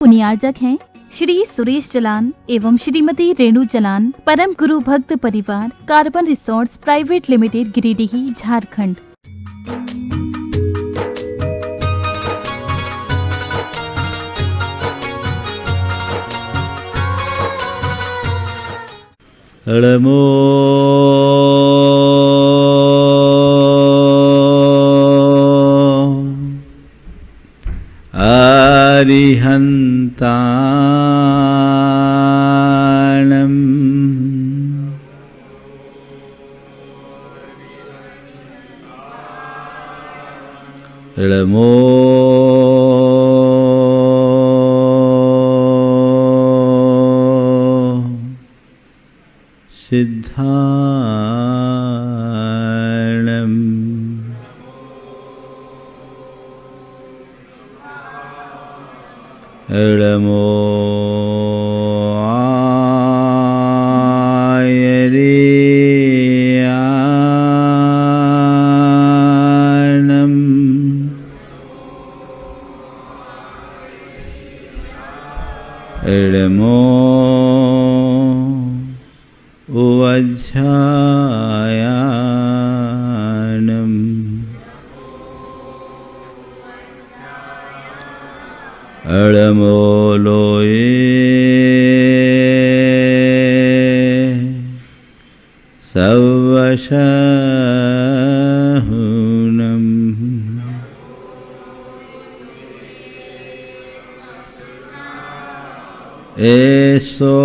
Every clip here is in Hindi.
पुण्यार्जक हैं श्री सुरेश चलान एवं श्रीमती रेणु चलान, परम गुरु भक्त परिवार, carbon resorts private limited, Giridih, Jharkhand. नमो अरिहन्ताणं नमो सिद्धाणं नमो आयर्याणं नमो उवज्झायाणं नमो लोये सवशहुनं एषो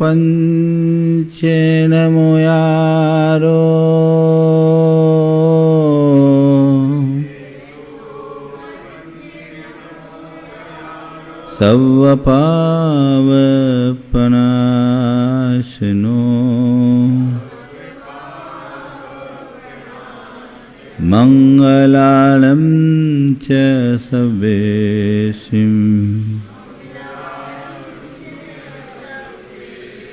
पंचेनमुयारो सवपावपनाशनो मंगलानं च सवेशिं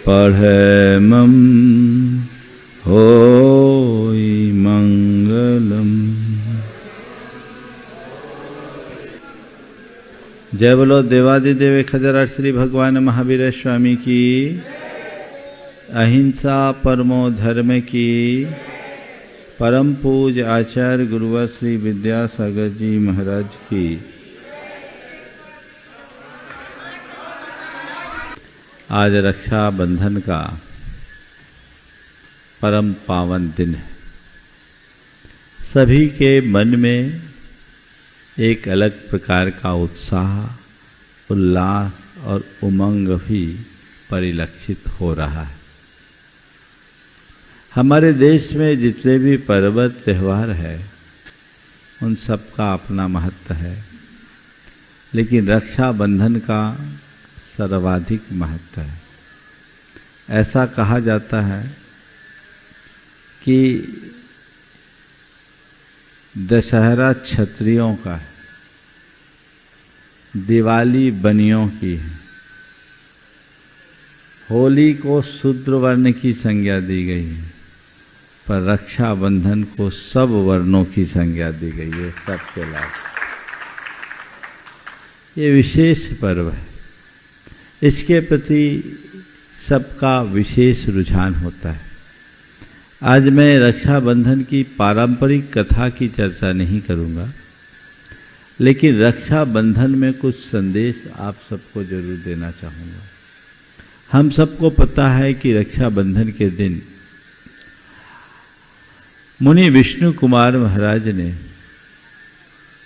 पढ़मं होई मंगलम। जय बोलो देवादिदेव खजराज श्री भगवान महावीर स्वामी की, अहिंसा परमो धर्म की, परम पूज आचार्य गुरुवर श्री विद्यासागर जी महाराज की। आज रक्षा बंधन का परम पावन दिन है। सभी के मन में एक अलग प्रकार का उत्साह, उल्लास और उमंग भी परिलक्षित हो रहा है। हमारे देश में जितने भी पर्व त्यौहार है उन सब का अपना महत्व है, लेकिन रक्षा बंधन का सर्वाधिक महत्व है। ऐसा कहा जाता है कि दशहरा क्षत्रियों का है, दिवाली बनियों की है, होली को शूद्र वर्ण की संज्ञा दी गई है, पर रक्षाबंधन को सब वर्णों की संज्ञा दी गई है, सबके लाभ। ये विशेष पर्व है, इसके प्रति सबका विशेष रुझान होता है। आज मैं रक्षाबंधन की पारंपरिक कथा की चर्चा नहीं करूंगा, लेकिन रक्षाबंधन में कुछ संदेश आप सबको जरूर देना चाहूँगा। हम सबको पता है कि रक्षाबंधन के दिन मुनि विष्णु कुमार महाराज ने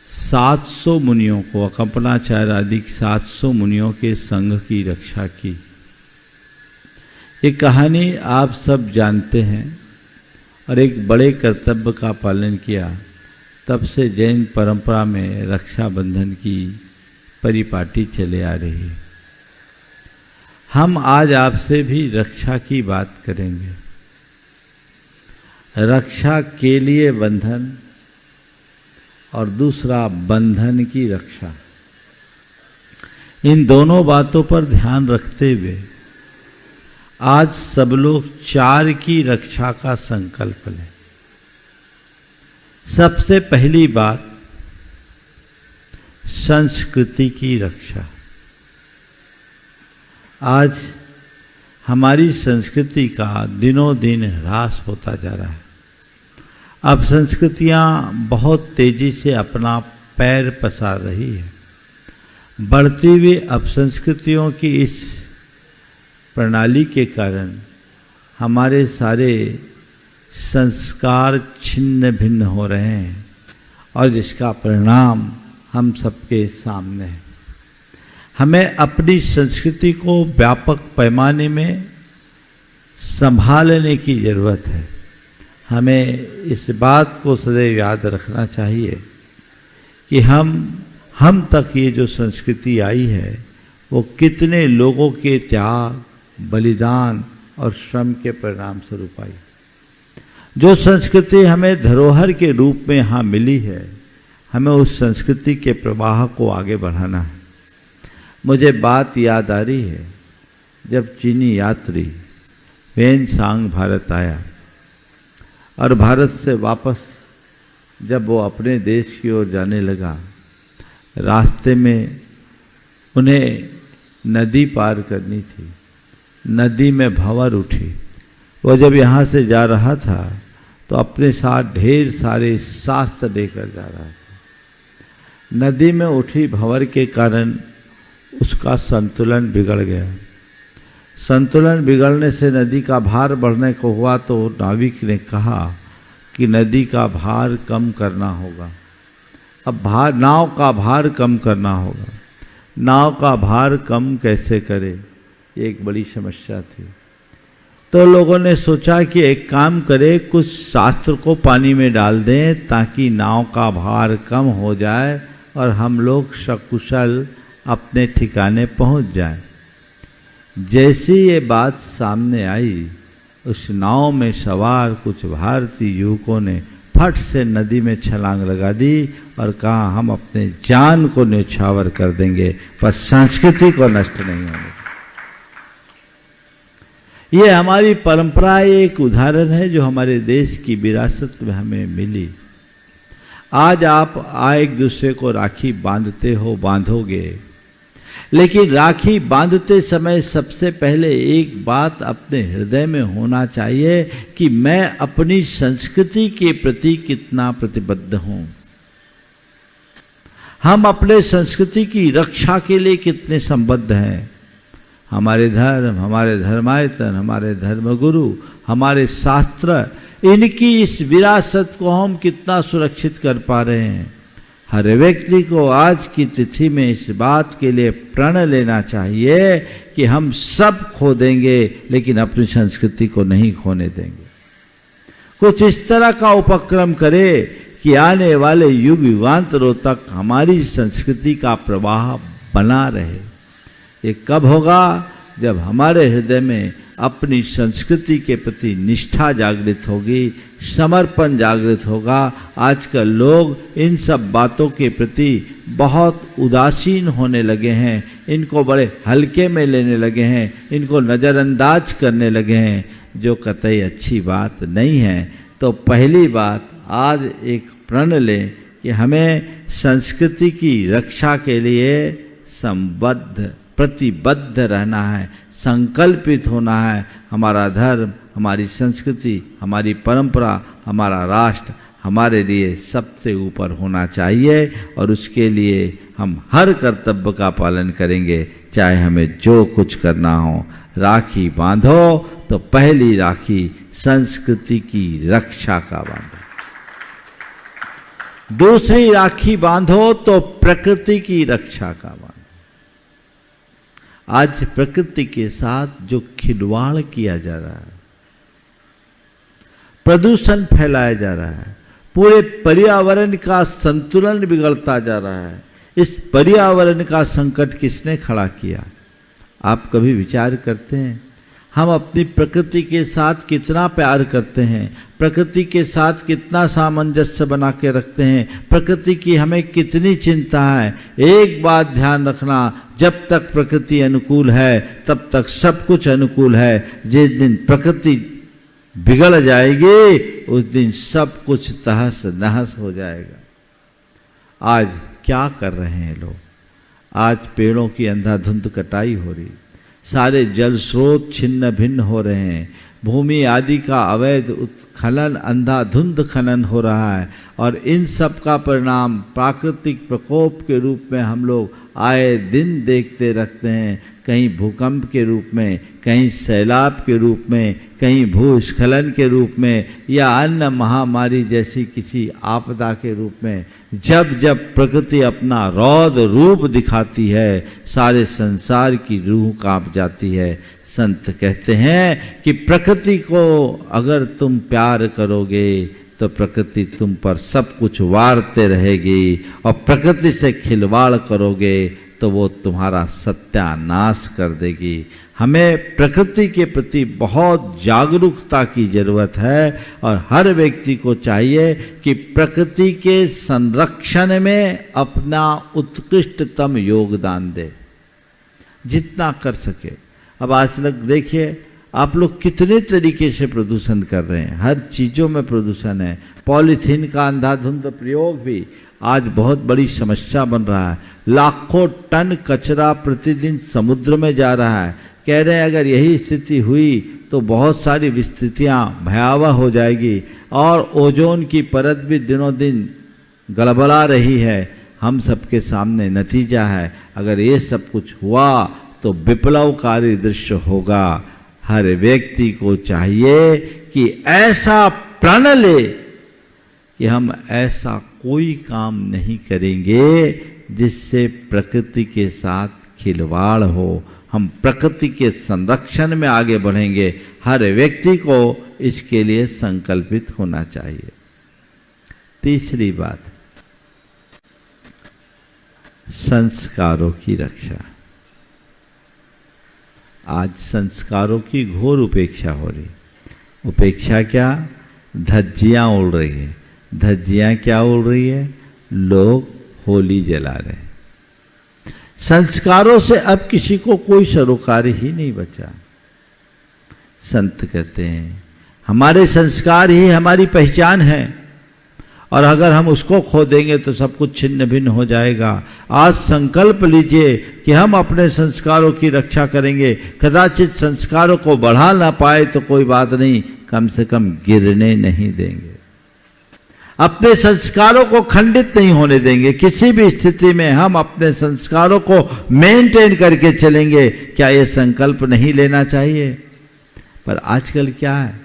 700 मुनियों को, कंपनाचार्य आदि 700 मुनियों के संघ की रक्षा की। ये कहानी आप सब जानते हैं और एक बड़े कर्तव्य का पालन किया। तब से जैन परंपरा में रक्षाबंधन की परिपाटी चले आ रही है। हम आज आपसे भी रक्षा की बात करेंगे। रक्षा के लिए बंधन और दूसरा बंधन की रक्षा, इन दोनों बातों पर ध्यान रखते हुए आज सब लोग 4 की रक्षा का संकल्प लें। सबसे पहली बात, संस्कृति की रक्षा। आज हमारी संस्कृति का दिनों दिन ह्रास होता जा रहा है। अब संस्कृतियां बहुत तेजी से अपना पैर पसार रही है। बढ़ती हुई अपसंस्कृतियों की इस प्रणाली के कारण हमारे सारे संस्कार छिन्न भिन्न हो रहे हैं और जिसका परिणाम हम सबके सामने है। हमें अपनी संस्कृति को व्यापक पैमाने में संभालने की जरूरत है। हमें इस बात को सदैव याद रखना चाहिए कि हम तक ये जो संस्कृति आई है वो कितने लोगों के त्याग, बलिदान और श्रम के परिणाम स्वरूप आई। जो संस्कृति हमें धरोहर के रूप में यहाँ मिली है, हमें उस संस्कृति के प्रवाह को आगे बढ़ाना है। मुझे बात याद आ रही है जब चीनी यात्री वेन सांग भारत आया और भारत से वापस जब वो अपने देश की ओर जाने लगा, रास्ते में उन्हें नदी पार करनी थी। नदी में भंवर उठी। वो जब यहाँ से जा रहा था तो अपने साथ ढेर सारे शास्त्र लेकर जा रहा था। नदी में उठी भंवर के कारण उसका संतुलन बिगड़ गया। संतुलन बिगड़ने से नदी का भार बढ़ने को हुआ तो नाविक ने कहा कि नदी का भार कम करना होगा। अब नाव का भार कम करना होगा। नाव का भार कम कैसे करे, ये एक बड़ी समस्या थी। तो लोगों ने सोचा कि एक काम करें, कुछ शास्त्र को पानी में डाल दें ताकि नाव का भार कम हो जाए और हम लोग सकुशल अपने ठिकाने पहुंच जाएं। जैसी ये बात सामने आई, उस नाव में सवार कुछ भारतीय युवकों ने फट से नदी में छलांग लगा दी और कहा हम अपने जान को न्यौछावर कर देंगे पर संस्कृति को नष्ट नहीं होने देंगे। ये हमारी परंपरा एक उदाहरण है जो हमारे देश की विरासत में हमें मिली। आज आप एक दूसरे को राखी बांधते हो, बांधोगे, लेकिन राखी बांधते समय सबसे पहले एक बात अपने हृदय में होना चाहिए कि मैं अपनी संस्कृति के प्रति कितना प्रतिबद्ध हूं। हम अपने संस्कृति की रक्षा के लिए कितने संबद्ध हैं। हमारे धर्म, हमारे धर्मायतन, हमारे धर्मगुरु, हमारे शास्त्र, इनकी इस विरासत को हम कितना सुरक्षित कर पा रहे हैं। हर व्यक्ति को आज की तिथि में इस बात के लिए प्रण लेना चाहिए कि हम सब खो देंगे लेकिन अपनी संस्कृति को नहीं खोने देंगे। कुछ इस तरह का उपक्रम करें कि आने वाले युग युगांतरों तक हमारी संस्कृति का प्रवाह बना रहे। ये कब होगा? जब हमारे हृदय में अपनी संस्कृति के प्रति निष्ठा जागृत होगी, समर्पण जागृत होगा। आजकल लोग इन सब बातों के प्रति बहुत उदासीन होने लगे हैं, इनको बड़े हल्के में लेने लगे हैं, इनको नज़रअंदाज करने लगे हैं, जो कतई अच्छी बात नहीं है। तो पहली बात, आज एक प्रण लें कि हमें संस्कृति की रक्षा के लिए संबद्ध, प्रतिबद्ध रहना है, संकल्पित होना है। हमारा धर्म, हमारी संस्कृति, हमारी परंपरा, हमारा राष्ट्र हमारे लिए सबसे ऊपर होना चाहिए और उसके लिए हम हर कर्तव्य का पालन करेंगे, चाहे हमें जो कुछ करना हो। राखी बांधो तो पहली राखी संस्कृति की रक्षा का बांधो, दूसरी राखी बांधो तो प्रकृति की रक्षा का बांधो। आज प्रकृति के साथ जो खिलवाड़ किया जा रहा है, प्रदूषण फैलाया जा रहा है, पूरे पर्यावरण का संतुलन बिगड़ता जा रहा है, इस पर्यावरण का संकट किसने खड़ा किया? आप कभी विचार करते हैं? हम अपनी प्रकृति के साथ कितना प्यार करते हैं, प्रकृति के साथ कितना सामंजस्य बना के रखते हैं, प्रकृति की हमें कितनी चिंता है। एक बात ध्यान रखना, जब तक प्रकृति अनुकूल है तब तक सब कुछ अनुकूल है। जिस दिन प्रकृति बिगड़ जाएगी उस दिन सब कुछ तहस नहस हो जाएगा। आज क्या कर रहे हैं लोग? आज पेड़ों की अंधाधुंध कटाई हो रही, सारे जल स्रोत छिन्न भिन्न हो रहे हैं, भूमि आदि का अवैध उत्खनन, अंधाधुंध खनन हो रहा है, और इन सब का परिणाम प्राकृतिक प्रकोप के रूप में हम लोग आए दिन देखते रखते हैं। कहीं भूकंप के रूप में, कहीं सैलाब के रूप में, कहीं भूस्खलन के रूप में, या अन्य महामारी जैसी किसी आपदा के रूप में। जब जब प्रकृति अपना रौद्र रूप दिखाती है, सारे संसार की रूह कांप जाती है। संत कहते हैं कि प्रकृति को अगर तुम प्यार करोगे तो प्रकृति तुम पर सब कुछ वारते रहेगी, और प्रकृति से खिलवाड़ करोगे तो वो तुम्हारा सत्यानाश कर देगी। हमें प्रकृति के प्रति बहुत जागरूकता की जरूरत है, और हर व्यक्ति को चाहिए कि प्रकृति के संरक्षण में अपना उत्कृष्टतम योगदान दे, जितना कर सके। अब आज तक देखिए आप लोग कितने तरीके से प्रदूषण कर रहे हैं, हर चीज़ों में प्रदूषण है। पॉलीथीन का अंधाधुंध प्रयोग भी आज बहुत बड़ी समस्या बन रहा है। लाखों टन कचरा प्रतिदिन समुद्र में जा रहा है। कह रहे हैं अगर यही स्थिति हुई तो बहुत सारी विस्तृतियाँ भयावह हो जाएगी, और ओजोन की परत भी दिनों दिन गड़बड़ा रही है। हम सबके सामने नतीजा है, अगर ये सब कुछ हुआ तो विप्लवकारी दृश्य होगा। हर व्यक्ति को चाहिए कि ऐसा प्रण ले कि हम ऐसा कोई काम नहीं करेंगे जिससे प्रकृति के साथ खिलवाड़ हो। हम प्रकृति के संरक्षण में आगे बढ़ेंगे। हर व्यक्ति को इसके लिए संकल्पित होना चाहिए। तीसरी बात, संस्कारों की रक्षा। आज संस्कारों की घोर उपेक्षा हो रही। उपेक्षा क्या? धज्जियां उड़ रही है। धज्जियां क्या उड़ रही है? लोग होली जला रहे हैं। संस्कारों से अब किसी को कोई सरोकार ही नहीं बचा। संत कहते हैं हमारे संस्कार ही हमारी पहचान है, और अगर हम उसको खो देंगे तो सब कुछ छिन्न भिन्न हो जाएगा। आज संकल्प लीजिए कि हम अपने संस्कारों की रक्षा करेंगे। कदाचित संस्कारों को बढ़ा ना पाए तो कोई बात नहीं, कम से कम गिरने नहीं देंगे। अपने संस्कारों को खंडित नहीं होने देंगे। किसी भी स्थिति में हम अपने संस्कारों को मेंटेन करके चलेंगे। क्या ये संकल्प नहीं लेना चाहिए? पर आजकल क्या है,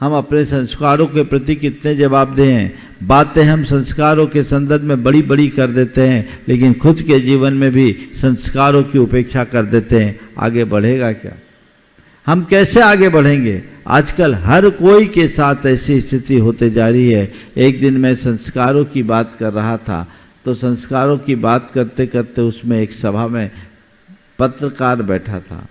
हम अपने संस्कारों के प्रति कितने जवाबदेह हैं। बातें हम संस्कारों के संदर्भ में बड़ी बड़ी कर देते हैं, लेकिन खुद के जीवन में भी संस्कारों की उपेक्षा कर देते हैं। आगे बढ़ेगा क्या? हम कैसे आगे बढ़ेंगे? आजकल हर कोई के साथ ऐसी स्थिति होते जा रही है। एक दिन मैं संस्कारों की बात कर रहा था, तो संस्कारों की बात करते करते उसमें एक सभा में पत्रकार बैठा था,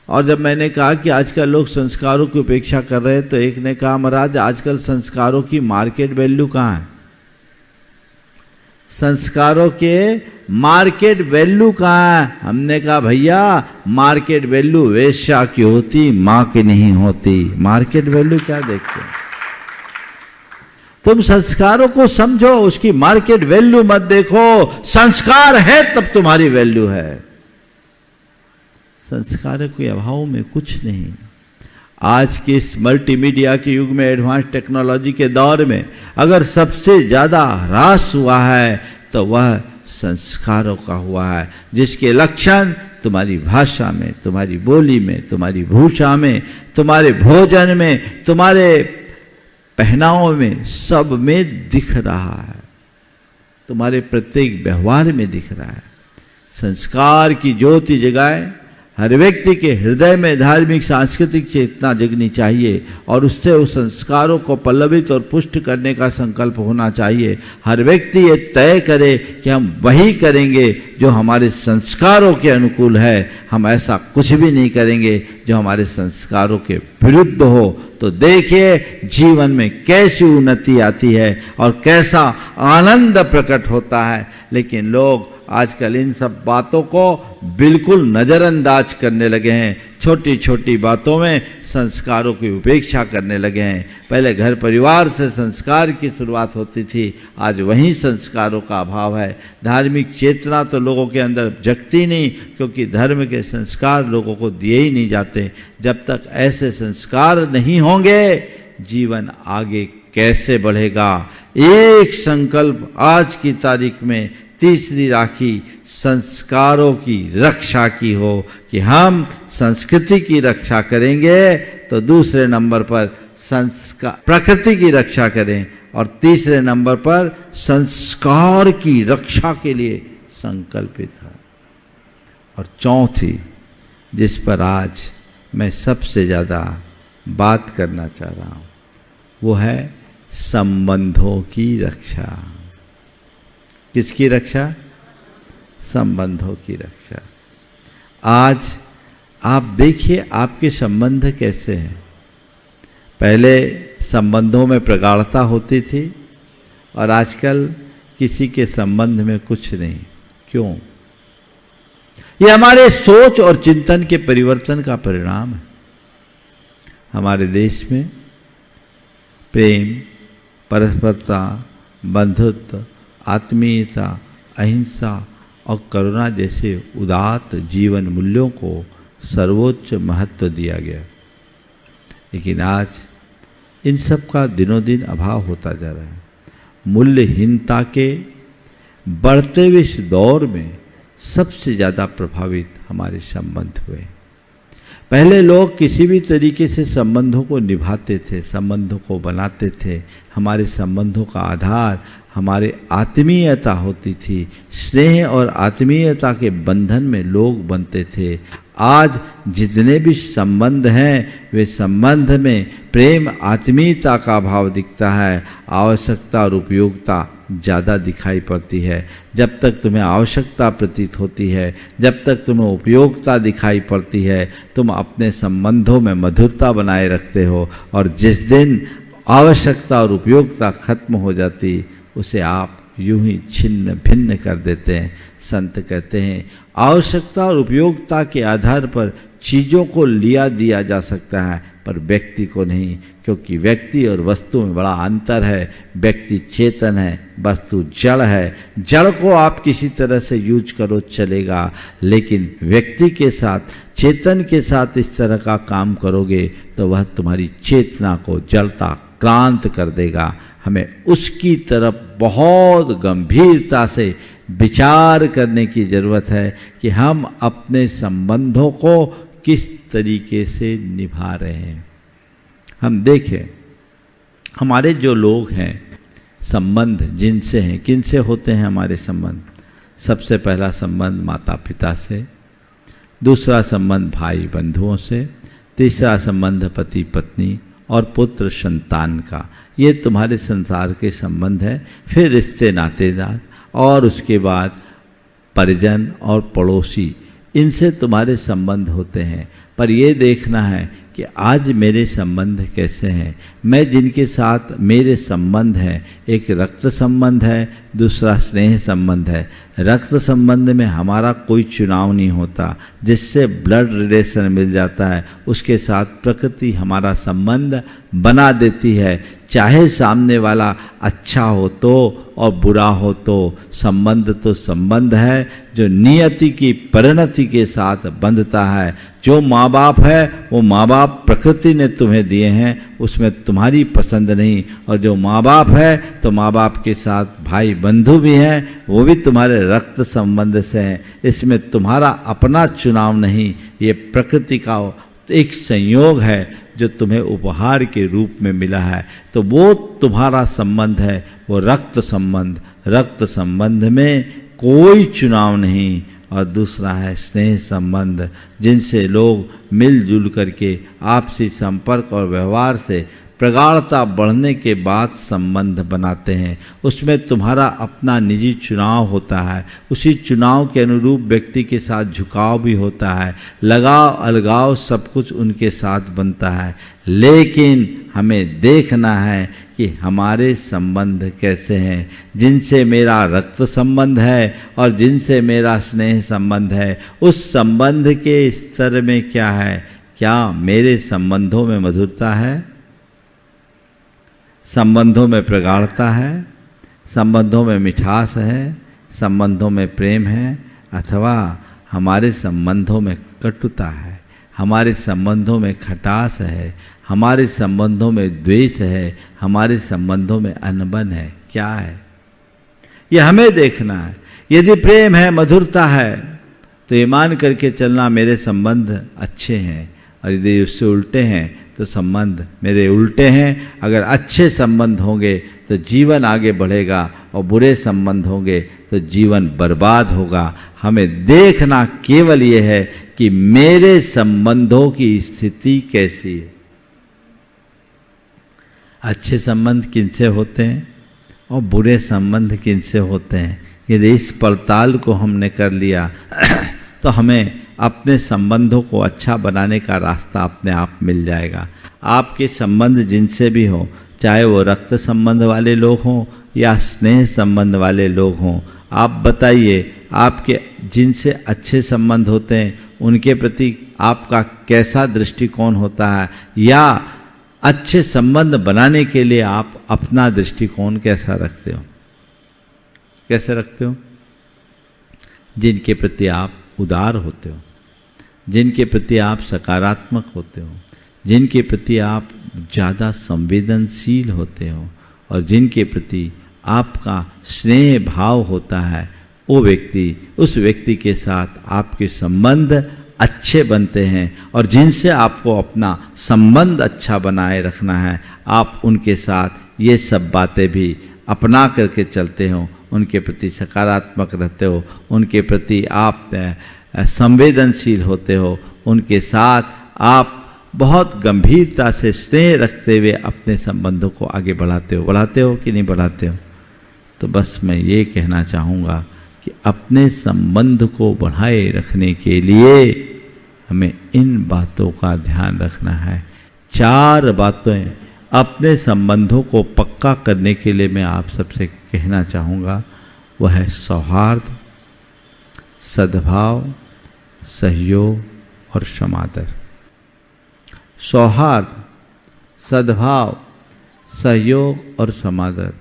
और जब मैंने कहा कि आजकल लोग संस्कारों की उपेक्षा कर रहे हैं, तो एक ने कहा महाराज आजकल संस्कारों की मार्केट वैल्यू कहाँ है? संस्कारों के मार्केट वैल्यू कहाँ है? हमने कहा भैया मार्केट वैल्यू वेश्या की होती, माँ की नहीं होती। मार्केट वैल्यू क्या देखते हैं? तुम संस्कारों को समझो, उसकी मार्केट वैल्यू मत देखो। संस्कार है तब तुम्हारी वैल्यू है। संस्कार के अभाव में कुछ नहीं। आज के इस मल्टीमीडिया के युग में, एडवांस टेक्नोलॉजी के दौर में, अगर सबसे ज्यादा ह्रास हुआ है तो वह संस्कारों का हुआ है, जिसके लक्षण तुम्हारी भाषा में, तुम्हारी बोली में, तुम्हारी भूषा में, तुम्हारे भोजन में, तुम्हारे पहनाव में, सब में दिख रहा है। तुम्हारे प्रत्येक व्यवहार में दिख रहा है। संस्कार की ज्योति जगाए। हर व्यक्ति के हृदय में धार्मिक सांस्कृतिक चेतना जगनी चाहिए, और उससे उस संस्कारों को पल्लवित और पुष्ट करने का संकल्प होना चाहिए। हर व्यक्ति ये तय करे कि हम वही करेंगे जो हमारे संस्कारों के अनुकूल है। हम ऐसा कुछ भी नहीं करेंगे जो हमारे संस्कारों के विरुद्ध हो। तो देखिए जीवन में कैसी उन्नति आती है और कैसा आनंद प्रकट होता है। लेकिन लोग आजकल इन सब बातों को बिल्कुल नज़रअंदाज करने लगे हैं। छोटी छोटी बातों में संस्कारों की उपेक्षा करने लगे हैं। पहले घर परिवार से संस्कार की शुरुआत होती थी, आज वहीं संस्कारों का अभाव है। धार्मिक चेतना तो लोगों के अंदर जगती नहीं, क्योंकि धर्म के संस्कार लोगों को दिए ही नहीं जाते। जब तक ऐसे संस्कार नहीं होंगे, जीवन आगे कैसे बढ़ेगा। एक संकल्प आज की तारीख में तीसरी राखी संस्कारों की रक्षा की हो कि हम संस्कृति की रक्षा करेंगे, तो दूसरे नंबर पर संस्कार प्रकृति की रक्षा करें, और तीसरे नंबर पर संस्कार की रक्षा के लिए संकल्पित हो। और चौथी, जिस पर आज मैं सबसे ज़्यादा बात करना चाह रहा हूँ, वो है संबंधों की रक्षा। किसकी रक्षा? संबंधों की रक्षा। आज आप देखिए आपके संबंध कैसे हैं। पहले संबंधों में प्रगाढ़ता होती थी, और आजकल किसी के संबंध में कुछ नहीं। क्यों? ये हमारे सोच और चिंतन के परिवर्तन का परिणाम है। हमारे देश में प्रेम, परस्परता, बंधुत्व, आत्मीयता, अहिंसा और करुणा जैसे उदात्त जीवन मूल्यों को सर्वोच्च महत्व दिया गया। लेकिन आज इन सब का दिनों दिन अभाव होता जा रहा है। मूल्यहीनता के बढ़ते हुए इस दौर में सबसे ज़्यादा प्रभावित हमारे संबंध हुए। पहले लोग किसी भी तरीके से संबंधों को निभाते थे, संबंधों को बनाते थे। हमारे संबंधों का आधार हमारे आत्मीयता होती थी। स्नेह और आत्मीयता के बंधन में लोग बनते थे। आज जितने भी संबंध हैं, वे संबंध में प्रेम, आत्मीयता का भाव दिखता है। आवश्यकता और उपयोगिता ज़्यादा दिखाई पड़ती है। जब तक तुम्हें आवश्यकता प्रतीत होती है, जब तक तुम्हें उपयोगिता दिखाई पड़ती है, तुम अपने संबंधों में मधुरता बनाए रखते हो। और जिस दिन आवश्यकता और उपयोगिता खत्म हो जाती, उसे आप यूं ही छिन्न भिन्न कर देते हैं। संत कहते हैं, आवश्यकता और उपयोगिता के आधार पर चीज़ों को लिया दिया जा सकता है, पर व्यक्ति को नहीं, क्योंकि व्यक्ति और वस्तु में बड़ा अंतर है। व्यक्ति चेतन है, वस्तु जड़ है। जड़ को आप किसी तरह से यूज करो चलेगा, लेकिन व्यक्ति के साथ, चेतन के साथ इस तरह का काम करोगे तो वह तुम्हारी चेतना को जड़ता क्रांत कर देगा। हमें उसकी तरफ बहुत गंभीरता से विचार करने की ज़रूरत है कि हम अपने संबंधों को किस तरीके से निभा रहे हैं। हम देखें, हमारे जो लोग हैं, संबंध जिनसे हैं, किनसे होते हैं हमारे संबंध? सबसे पहला संबंध माता पिता से, दूसरा संबंध भाई बंधुओं से, तीसरा संबंध पति पत्नी और पुत्र संतान का। ये तुम्हारे संसार के संबंध है। फिर रिश्ते नातेदार, और उसके बाद परिजन और पड़ोसी, इनसे तुम्हारे संबंध होते हैं। पर ये देखना है कि आज मेरे संबंध कैसे हैं। मैं जिनके साथ मेरे संबंध हैं, एक रक्त संबंध है, दूसरा स्नेह संबंध है। रक्त संबंध में हमारा कोई चुनाव नहीं होता, जिससे ब्लड रिलेशन मिल जाता है, उसके साथ प्रकृति हमारा संबंध बना देती है। चाहे सामने वाला अच्छा हो तो और बुरा हो तो, संबंध तो संबंध है जो नियति की परिणति के साथ बंधता है। जो माँ बाप है वो माँ बाप प्रकृति ने तुम्हें दिए हैं, उसमें तुम्हारी पसंद नहीं। और जो माँ बाप है तो माँ बाप के साथ भाई बंधु भी हैं, वो भी तुम्हारे रक्त संबंध से हैं। इसमें तुम्हारा अपना चुनाव नहीं, ये प्रकृति का एक संयोग है जो तुम्हें उपहार के रूप में मिला है। तो वो तुम्हारा संबंध है, वो रक्त संबंध। रक्त संबंध में कोई चुनाव नहीं। और दूसरा है स्नेह संबंध, जिनसे लोग मिलजुल करके आपसी संपर्क और व्यवहार से प्रगाढ़ता बढ़ने के बाद संबंध बनाते हैं। उसमें तुम्हारा अपना निजी चुनाव होता है, उसी चुनाव के अनुरूप व्यक्ति के साथ झुकाव भी होता है, लगाव अलगाव सब कुछ उनके साथ बनता है। लेकिन हमें देखना है कि कि हमारे संबंध कैसे हैं, जिनसे मेरा रक्त संबंध है और जिनसे मेरा स्नेह संबंध है, उस संबंध के स्तर में क्या है। क्या मेरे संबंधों में मधुरता है, संबंधों में प्रगाढ़ता है, संबंधों में मिठास है, संबंधों में प्रेम है, अथवा हमारे संबंधों में कटुता है, हमारे संबंधों में खटास है, हमारे संबंधों में द्वेष है, हमारे संबंधों में अनबन है। क्या है ये हमें देखना है। यदि प्रेम है, मधुरता है, तो ये मान करके चलना मेरे संबंध अच्छे हैं, और यदि उससे उल्टे हैं तो संबंध मेरे उल्टे हैं। अगर अच्छे संबंध होंगे तो जीवन आगे बढ़ेगा, और बुरे संबंध होंगे तो जीवन बर्बाद होगा। हमें देखना केवल ये है कि मेरे संबंधों की स्थिति कैसी है। अच्छे संबंध किनसे होते हैं और बुरे संबंध किनसे होते हैं, यदि इस पड़ताल को हमने कर लिया तो हमें अपने संबंधों को अच्छा बनाने का रास्ता अपने आप मिल जाएगा। आपके संबंध जिनसे भी हो, चाहे वो रक्त संबंध वाले लोग हों या स्नेह संबंध वाले लोग हों, आप बताइए आपके जिनसे अच्छे संबंध होते हैं उनके प्रति आपका कैसा दृष्टिकोण होता है, या अच्छे संबंध बनाने के लिए आप अपना दृष्टिकोण कैसा रखते हो। कैसे रखते हो? जिनके प्रति आप उदार होते हो, जिनके प्रति आप सकारात्मक होते हो, जिनके प्रति आप ज़्यादा संवेदनशील होते हो, और जिनके प्रति आपका स्नेह भाव होता है, वो व्यक्ति, उस व्यक्ति के साथ आपके संबंध अच्छे बनते हैं। और जिनसे आपको अपना संबंध अच्छा बनाए रखना है, आप उनके साथ ये सब बातें भी अपना करके चलते हो, उनके प्रति सकारात्मक रहते हो, उनके प्रति आप संवेदनशील होते हो, उनके साथ आप बहुत गंभीरता से स्नेह रखते हुए अपने संबंधों को आगे बढ़ाते हो कि नहीं बढ़ाते हो। तो बस मैं ये कहना चाहूँगा कि अपने संबंध को बढ़ाए रखने के लिए हमें इन बातों का ध्यान रखना है। 4 बातें अपने संबंधों को पक्का करने के लिए मैं आप सबसे कहना चाहूँगा। वह है सौहार्द, सद्भाव, सहयोग और समादर। सौहार्द, सद्भाव, सहयोग और समादर,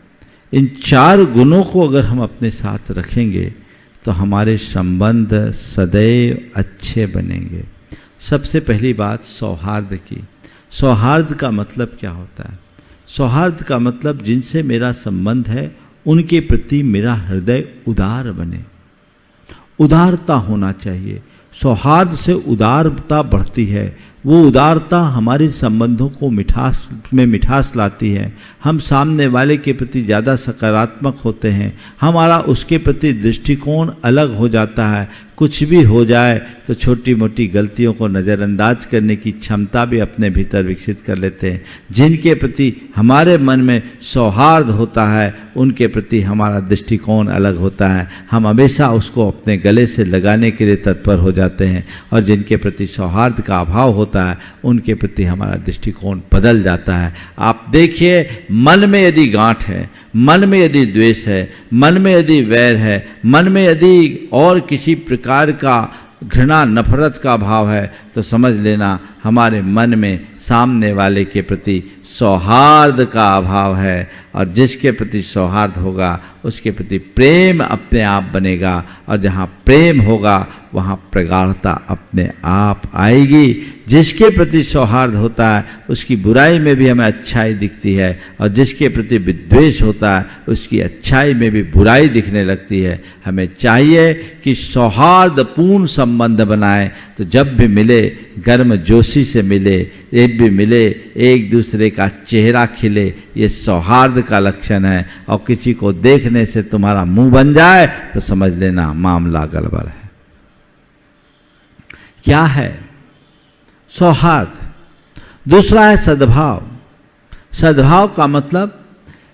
इन 4 गुणों को अगर हम अपने साथ रखेंगे तो हमारे संबंध सदैव अच्छे बनेंगे। सबसे पहली बात सौहार्द की। सौहार्द का मतलब क्या होता है? सौहार्द का मतलब जिनसे मेरा संबंध है उनके प्रति मेरा हृदय उदार बने। उदारता होना चाहिए। सौहार्द से उदारता बढ़ती है। वो उदारता हमारे संबंधों को मिठास लाती है। हम सामने वाले के प्रति ज़्यादा सकारात्मक होते हैं। हमारा उसके प्रति दृष्टिकोण अलग हो जाता है। कुछ भी हो जाए तो छोटी मोटी गलतियों को नज़रअंदाज करने की क्षमता भी अपने भीतर विकसित कर लेते हैं। जिनके प्रति हमारे मन में सौहार्द होता है उनके प्रति हमारा दृष्टिकोण अलग होता है। हम हमेशा उसको अपने गले से लगाने के लिए तत्पर हो जाते हैं, और जिनके प्रति सौहार्द का अभाव होता है उनके प्रति हमारा दृष्टिकोण बदल जाता है। आप देखिए, मन में यदि गांठ है, मन में यदि द्वेष है, मन में यदि वैर है, मन में यदि और किसी प्रकार का घृणा नफरत का भाव है, तो समझ लेना हमारे मन में सामने वाले के प्रति सौहार्द का अभाव है। और जिसके प्रति सौहार्द होगा उसके प्रति प्रेम अपने आप बनेगा, और जहाँ प्रेम होगा वहाँ प्रगाढ़ता अपने आप आएगी। जिसके प्रति सौहार्द होता है उसकी बुराई में भी हमें अच्छाई दिखती है, और जिसके प्रति विद्वेष होता है उसकी अच्छाई में भी बुराई दिखने लगती है। हमें चाहिए कि सौहार्दपूर्ण संबंध बनाए, तो जब भी मिले गर्म जोशी से मिले, एक भी मिले एक दूसरे का चेहरा खिले, ये सौहार्द का लक्षण है। और किसी को देखने से तुम्हारा मुंह बन जाए तो समझ लेना मामला गड़बड़ है। क्या है सौहार्द? दूसरा है सद्भाव। सद्भाव का मतलब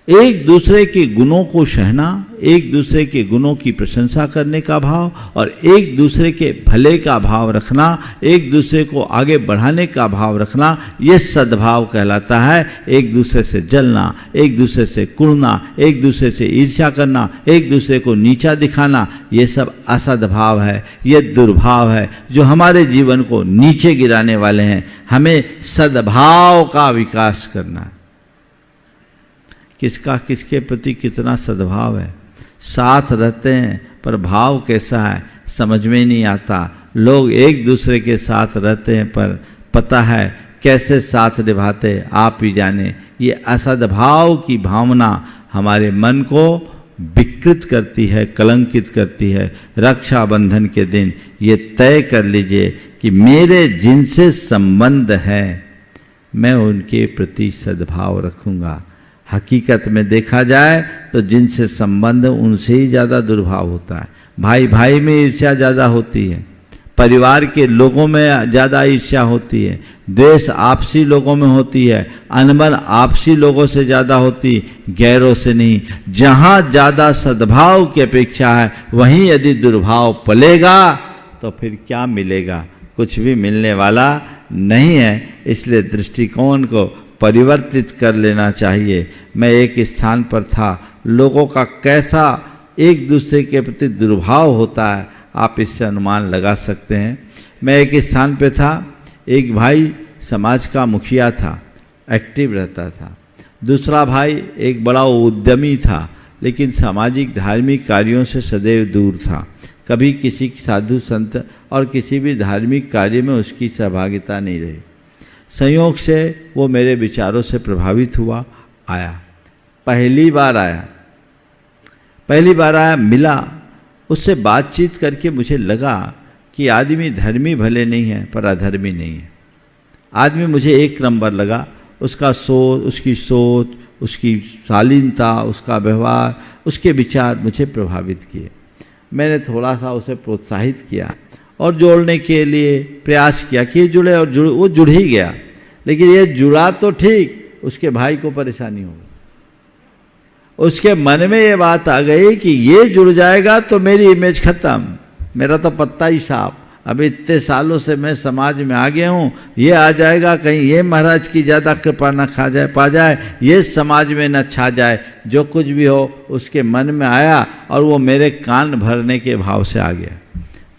एक दूसरे के गुणों को सहना, एक दूसरे के गुणों की प्रशंसा करने का भाव और एक दूसरे के भले का भाव रखना, एक दूसरे को आगे बढ़ाने का भाव रखना, ये सद्भाव कहलाता है। एक दूसरे से जलना, एक दूसरे से कुड़ना, एक दूसरे से ईर्ष्या करना, एक दूसरे को नीचा दिखाना, ये सब असद्भाव है, ये दुर्भाव है जो हमारे जीवन को नीचे गिराने वाले हैं। हमें सद्भाव का विकास करना है। किसका किसके प्रति कितना सद्भाव है, साथ रहते हैं पर भाव कैसा है समझ में नहीं आता। लोग एक दूसरे के साथ रहते हैं पर पता है कैसे साथ निभाते आप ही जाने। ये असद्भाव की भावना हमारे मन को विकृत करती है, कलंकित करती है। रक्षाबंधन के दिन ये तय कर लीजिए कि मेरे जिनसे संबंध है मैं उनके प्रति सद्भाव रखूंगा। हकीकत में देखा जाए तो जिनसे संबंध उनसे ही ज़्यादा दुर्भाव होता है। भाई भाई में ईर्ष्या ज़्यादा होती है, परिवार के लोगों में ज़्यादा ईर्ष्या होती है, द्वेष आपसी लोगों में होती है, अनबन आपसी लोगों से ज़्यादा होती, गैरों से नहीं। जहाँ ज़्यादा सद्भाव की अपेक्षा है वहीं यदि दुर्भाव पलेगा तो फिर क्या मिलेगा, कुछ भी मिलने वाला नहीं है। इसलिए दृष्टिकोण को परिवर्तित कर लेना चाहिए। मैं एक स्थान पर था, लोगों का कैसा एक दूसरे के प्रति दुर्भाव होता है आप इससे अनुमान लगा सकते हैं। मैं एक स्थान पे था, एक भाई समाज का मुखिया था, एक्टिव रहता था। दूसरा भाई एक बड़ा उद्यमी था लेकिन सामाजिक धार्मिक कार्यों से सदैव दूर था। कभी किसी साधु संत और किसी भी धार्मिक कार्य में उसकी सहभागिता नहीं रही। संयोग से वो मेरे विचारों से प्रभावित हुआ, आया, पहली बार आया, मिला, उससे बातचीत करके मुझे लगा कि आदमी धर्मी भले नहीं है पर अधर्मी नहीं है। आदमी मुझे एक नंबर लगा, उसकी सोच, उसकी शालीनता, उसका व्यवहार, उसके विचार मुझे प्रभावित किए। मैंने थोड़ा सा उसे प्रोत्साहित किया और जोड़ने के लिए प्रयास किया कि ये जुड़े, और वो जुड़ ही गया। लेकिन ये जुड़ा तो ठीक, उसके भाई को परेशानी हो गई। उसके मन में ये बात आ गई कि ये जुड़ जाएगा तो मेरी इमेज खत्म, मेरा तो पत्ता ही साफ। अभी इतने सालों से मैं समाज में आ गया हूँ, ये आ जाएगा कहीं ये महाराज की ज़्यादा कृपा न पा जाए, ये समाज में न छा जाए। जो कुछ भी हो उसके मन में आया और वो मेरे कान भरने के भाव से आ गया।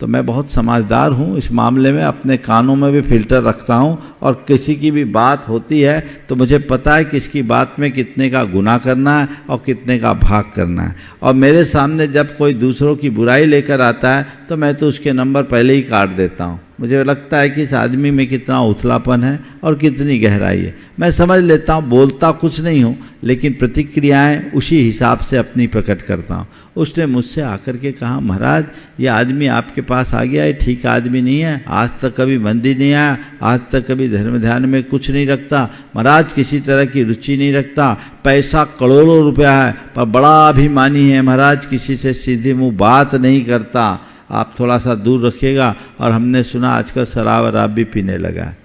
तो मैं बहुत समझदार हूँ इस मामले में, अपने कानों में भी फिल्टर रखता हूँ और किसी की भी बात होती है तो मुझे पता है कि इसकी बात में कितने का गुनाह करना है और कितने का भाग करना है। और मेरे सामने जब कोई दूसरों की बुराई लेकर आता है तो मैं तो उसके नंबर पहले ही काट देता हूँ। मुझे लगता है कि इस आदमी में कितना उथलापन है और कितनी गहराई है। मैं समझ लेता हूँ, बोलता कुछ नहीं हूँ लेकिन प्रतिक्रियाएं उसी हिसाब से अपनी प्रकट करता हूँ। उसने मुझसे आकर के कहा, महाराज ये आदमी आपके पास आ गया है, ठीक आदमी नहीं है, आज तक कभी मंदिर नहीं आया, आज तक कभी धर्म ध्यान में कुछ नहीं रखता, महाराज किसी तरह की रुचि नहीं रखता, पैसा करोड़ों रुपया है पर बड़ा अभिमानी है महाराज, किसी से सीधे मुँह बात नहीं करता, आप थोड़ा सा दूर रखिएगा। और हमने सुना आजकल शराब वराब भी पीने लगा है।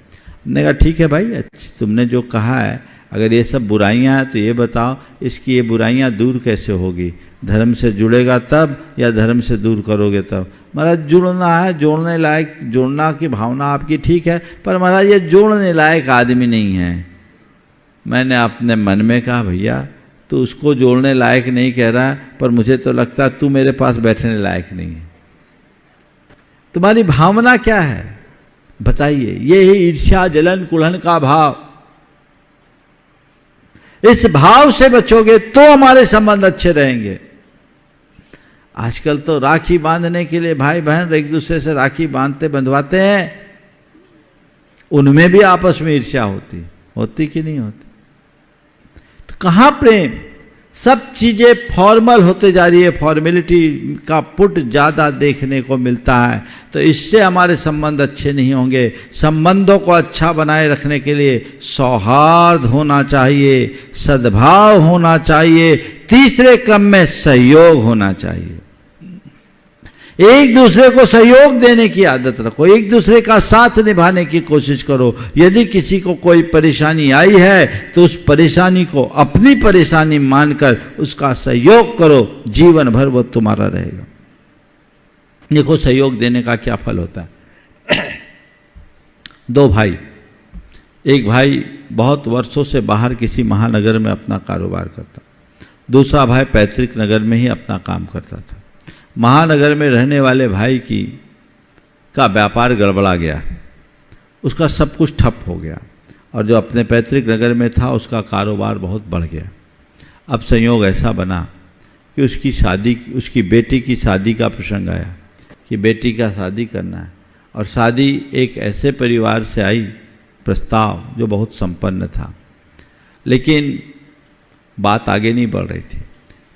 हमने कहा ठीक है भाई, अच्छा तुमने जो कहा है, अगर ये सब बुराइयां हैं तो ये बताओ इसकी ये बुराइयां दूर कैसे होगी? धर्म से जुड़ेगा तब या धर्म से दूर करोगे तब? महाराज जुड़ना है, जोड़ने लायक, जोड़ना की भावना आपकी ठीक है पर महाराज ये जोड़ने लायक आदमी नहीं है। मैंने अपने मन में कहा, भैया तू उसको जोड़ने लायक नहीं कह रहा पर मुझे तो लगता है तू मेरे पास बैठने लायक नहीं है। तुम्हारी भावना क्या है बताइए? ये ही ईर्ष्या जलन कुलहन का भाव। इस भाव से बचोगे तो हमारे संबंध अच्छे रहेंगे। आजकल तो राखी बांधने के लिए भाई बहन एक दूसरे से राखी बंधवाते हैं, उनमें भी आपस में ईर्ष्या होती कि नहीं होती? तो कहां प्रेम? सब चीजें फॉर्मल होते जा रही है, फॉर्मेलिटी का पुट ज्यादा देखने को मिलता है। तो इससे हमारे संबंध अच्छे नहीं होंगे। संबंधों को अच्छा बनाए रखने के लिए सौहार्द होना चाहिए, सद्भाव होना चाहिए, तीसरे क्रम में सहयोग होना चाहिए। एक दूसरे को सहयोग देने की आदत रखो, एक दूसरे का साथ निभाने की कोशिश करो। यदि किसी को कोई परेशानी आई है तो उस परेशानी को अपनी परेशानी मानकर उसका सहयोग करो, जीवन भर वो तुम्हारा रहेगा। देखो सहयोग देने का क्या फल होता है। दो भाई, एक भाई बहुत वर्षों से बाहर किसी महानगर में अपना कारोबार करता, दूसरा भाई पैतृक नगर में ही अपना काम करता था। महानगर में रहने वाले भाई का व्यापार गड़बड़ा गया, उसका सब कुछ ठप हो गया, और जो अपने पैतृक नगर में था उसका कारोबार बहुत बढ़ गया। अब संयोग ऐसा बना कि उसकी बेटी की शादी का प्रसंग आया कि बेटी का शादी करना है, और शादी एक ऐसे परिवार से आई प्रस्ताव जो बहुत संपन्न था, लेकिन बात आगे नहीं बढ़ रही थी।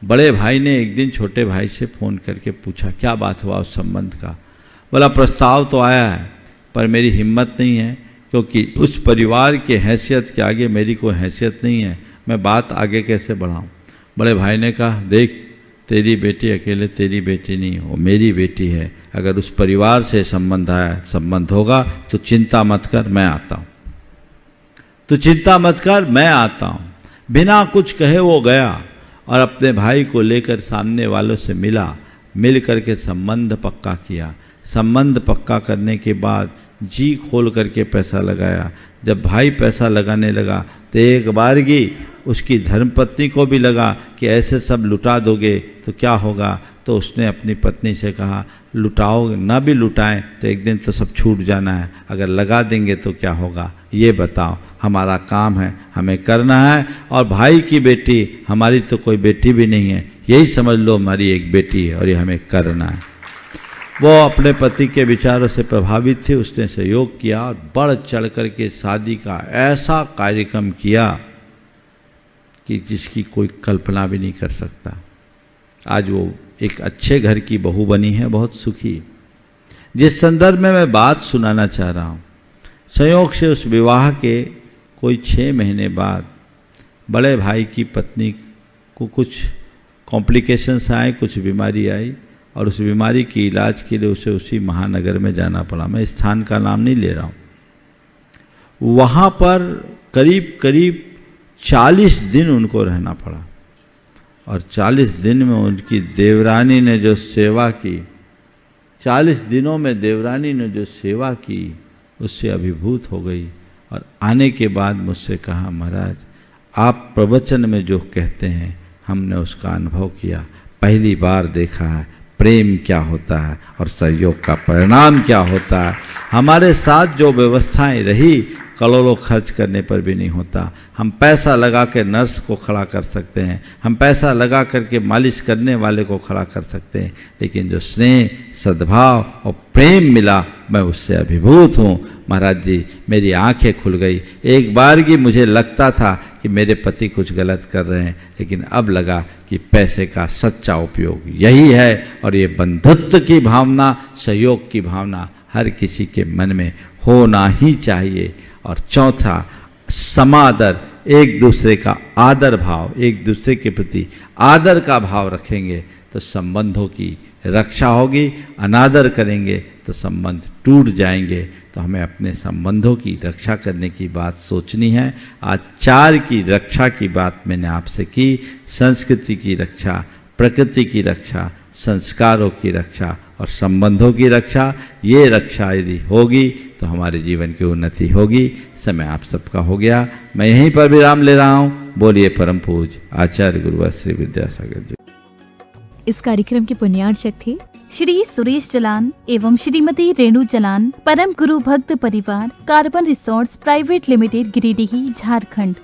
बड़े भाई ने एक दिन छोटे भाई से फ़ोन करके पूछा क्या बात हुआ उस संबंध का। बोला प्रस्ताव तो आया है पर मेरी हिम्मत नहीं है, क्योंकि उस परिवार की हैसियत के आगे मेरी कोई हैसियत नहीं है, मैं बात आगे कैसे बढ़ाऊं। बड़े भाई ने कहा देख तेरी बेटी अकेले तेरी बेटी नहीं हो, मेरी बेटी है, अगर उस परिवार से संबंध होगा तो चिंता मत कर, मैं आता हूँ, तो चिंता मत कर, मैं आता हूँ। बिना कुछ कहे वो गया और अपने भाई को लेकर सामने वालों से मिल करके संबंध पक्का किया। संबंध पक्का करने के बाद जी खोल करके पैसा लगाया। जब भाई पैसा लगाने लगा तो एक बारगी उसकी धर्मपत्नी को भी लगा कि ऐसे सब लुटा दोगे तो क्या होगा, तो उसने अपनी पत्नी से कहा लुटाओ ना भी लुटाएं तो एक दिन तो सब छूट जाना है, अगर लगा देंगे तो क्या होगा, ये बताओ। हमारा काम है, हमें करना है, और भाई की बेटी, हमारी तो कोई बेटी भी नहीं है, यही समझ लो हमारी एक बेटी है और ये हमें करना है। वो अपने पति के विचारों से प्रभावित थी, उसने सहयोग किया और बढ़ चढ़ कर के शादी का ऐसा कार्यक्रम किया कि जिसकी कोई कल्पना भी नहीं कर सकता। आज वो एक अच्छे घर की बहू बनी है, बहुत सुखी। जिस संदर्भ में मैं बात सुनाना चाह रहा हूँ, संयोग से उस विवाह के कोई 6 महीने बाद बड़े भाई की पत्नी को कुछ कॉम्प्लिकेशंस आए, कुछ बीमारी आई, और उस बीमारी के इलाज के लिए उसे उसी महानगर में जाना पड़ा। मैं स्थान का नाम नहीं ले रहा हूँ। वहाँ पर करीब 40 दिन उनको रहना पड़ा, और 40 दिन में उनकी देवरानी ने जो सेवा की, 40 दिनों में देवरानी ने जो सेवा की उससे अभिभूत हो गई, और आने के बाद मुझसे कहा महाराज आप प्रवचन में जो कहते हैं हमने उसका अनुभव किया, पहली बार देखा है प्रेम क्या होता है और सहयोग का परिणाम क्या होता है। हमारे साथ जो व्यवस्थाएं रही करोड़ों खर्च करने पर भी नहीं होता। हम पैसा लगा के नर्स को खड़ा कर सकते हैं, हम पैसा लगा करके मालिश करने वाले को खड़ा कर सकते हैं, लेकिन जो स्नेह, सद्भाव और प्रेम मिला, मैं उससे अभिभूत हूँ। महाराज जी मेरी आंखें खुल गई। एक बार की मुझे लगता था कि मेरे पति कुछ गलत कर रहे हैं, लेकिन अब लगा कि पैसे का सच्चा उपयोग यही है, और ये बंधुत्व की भावना, सहयोग की भावना हर किसी के मन में होना ही चाहिए। और चौथा समादर, एक दूसरे का आदर भाव, एक दूसरे के प्रति आदर का भाव रखेंगे तो संबंधों की रक्षा होगी। अनादर करेंगे तो संबंध टूट जाएंगे। तो हमें अपने संबंधों की रक्षा करने की बात सोचनी है। आचार की रक्षा की बात मैंने आपसे की, संस्कृति की रक्षा, प्रकृति की रक्षा, संस्कारों की रक्षा और संबंधों की रक्षा, ये रक्षा यदि होगी तो हमारे जीवन की उन्नति होगी। समय आप सबका हो गया, मैं यहीं पर विराम ले रहा हूँ। बोलिए परम पूज्य आचार्य गुरुवर श्री विद्यासागर जी। इस कार्यक्रम के पुण्यार्चक थे श्री सुरेश जलान एवं श्रीमती रेणु जलान, परम गुरु भक्त परिवार, carbon resorts private limited, Giridih, Jharkhand.